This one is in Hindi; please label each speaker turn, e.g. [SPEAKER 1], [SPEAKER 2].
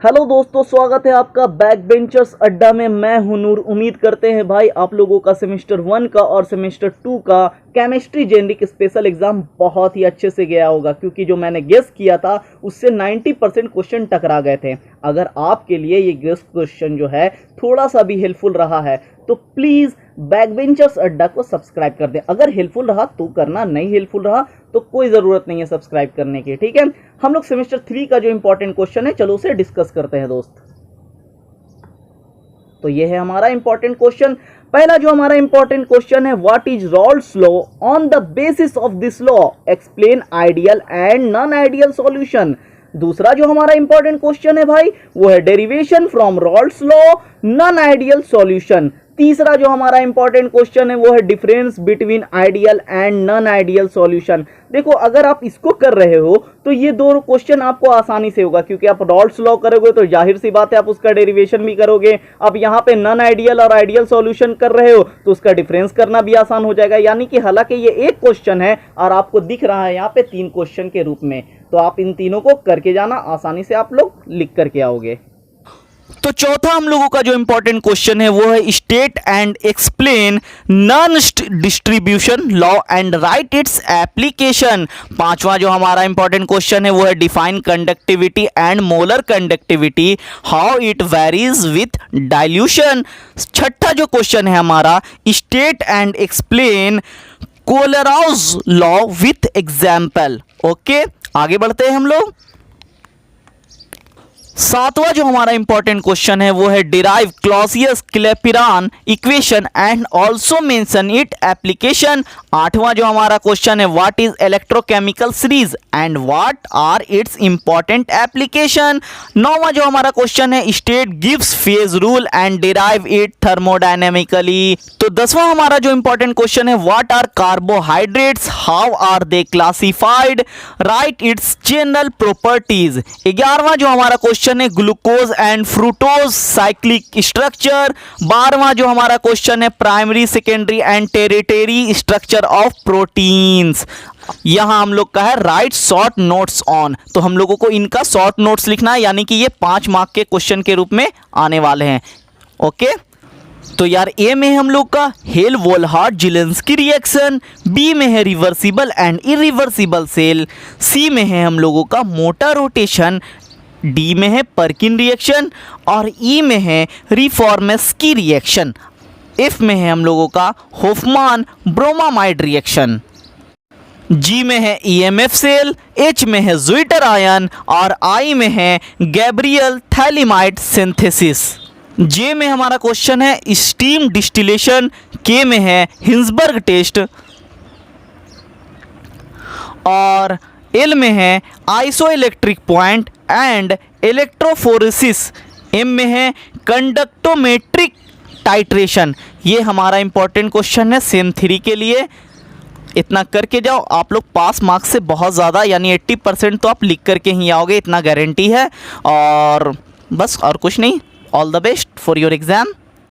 [SPEAKER 1] हेलो दोस्तों, स्वागत है आपका बैक बेंचर्स अड्डा में। मैं हूं नूर। उम्मीद करते हैं भाई आप लोगों का सेमेस्टर 1 का और सेमेस्टर 2 का केमिस्ट्री जेनरिक स्पेशल एग्जाम बहुत ही अच्छे से गया होगा, क्योंकि जो मैंने गेस किया था उससे 90% क्वेश्चन टकरा गए थे। अगर आपके लिए ये गेस क्वेश्चन जो है थोड़ा सा भी हेल्पफुल रहा है तो प्लीज़ बैक बेंचर्स अड्डा को सब्सक्राइब कर दें। अगर हेल्पफुल रहा तो करना, नहीं हेल्पफुल रहा तो कोई ज़रूरत नहीं है सब्सक्राइब करने की, ठीक है। हम लोग सेमेस्टर 3 का जो इंपॉर्टेंट क्वेश्चन है चलो उसे डिस्कस करते हैं दोस्त। तो ये है हमारा इंपॉर्टेंट क्वेश्चन। पहला जो हमारा इंपॉर्टेंट क्वेश्चन है, what is Rawls law, on the basis of this law explain ideal and non ideal solution. दूसरा जो हमारा इंपॉर्टेंट क्वेश्चन है भाई वो है derivation from Rawls law non ideal solution. तीसरा जो हमारा इंपॉर्टेंट क्वेश्चन है वो है difference between ideal and non ideal solution. देखो, अगर आप इसको कर रहे हो तो ये दो क्वेश्चन आपको आसानी से होगा, क्योंकि आप रॉल्स लॉ करोगे तो जाहिर सी बात है आप उसका डेरिवेशन भी करोगे। अब यहाँ पे नॉन आइडियल और आइडियल सॉल्यूशन कर रहे हो तो उसका डिफरेंस करना भी आसान हो जाएगा। यानी कि हालांकि ये एक क्वेश्चन है और आपको दिख रहा है यहाँ पे 3 क्वेश्चन के रूप में, तो आप इन तीनों को करके जाना, आसानी से आप लोग लिख करके आओगे। तो चौथा हम लोगों का जो इंपॉर्टेंट क्वेश्चन है वो है state and explain non distribution law and write its application. पांचवा जो हमारा इंपॉर्टेंट क्वेश्चन है वो है define conductivity and molar conductivity, how it varies with dilution. छठा जो क्वेश्चन है हमारा, state and explain Kohlrausch law with example. Okay, आगे बढ़ते हैं हम लोग। सातवां जो हमारा इंपॉर्टेंट क्वेश्चन है वो है derive Clausius Clapeyron equation and also mention it application. आठवां जो हमारा क्वेश्चन है, what is electrochemical series and what are its important application. नौवां जो हमारा क्वेश्चन है, स्टेट गिव्स phase rule and derive it thermodynamically. तो 10वां हमारा जो इंपॉर्टेंट क्वेश्चन है, what are carbohydrates, how are they classified, write its general properties. 11वां जो हमारा क्वेश्चन है, glucose and fructose cyclic structure. 12वां जो हमारा क्वेश्चन है, primary secondary and territory structure of proteins. यहां हम लोग का है राइट शॉर्ट नोट्स ऑन, तो हम लोगों को इनका शॉर्ट नोट्स लिखना है, यानी कि ये 5 मार्क के क्वेश्चन के रूप में आने वाले हैं। ओके, तो यार ए में हम लोग का हेल वोल्हार्ट जिलेंस्की रिएक्शन, बी में है रिवर्सिबल एंड इरिवर्सिबल सेल, सी में है हम लोगों का मोटर रोटेशन, डी में है पर्किन रिएक्शन और ई में है रिफॉर्मेस्की रिएक्शन, एफ में है हम लोगों का होफमान ब्रोमामाइड रिएक्शन, जी में है ईएमएफ सेल, एच में है ज़्विटर आयन और आई में है गैब्रियल थैलिमाइड सिंथेसिस। जे में हमारा क्वेश्चन है स्टीम डिस्टिलेशन, के में है हिंसबर्ग टेस्ट और एल में है isoelectric point and electrophoresis, M में है कंडक्टोमेट्रिक टाइट्रेशन। ये हमारा इंपॉर्टेंट क्वेश्चन है सेम 3 के लिए। इतना करके जाओ, आप लोग पास मार्क्स से बहुत ज़्यादा यानी 80% तो आप लिख करके ही आओगे, इतना गारंटी है। और बस और कुछ नहीं। All the best for your exam.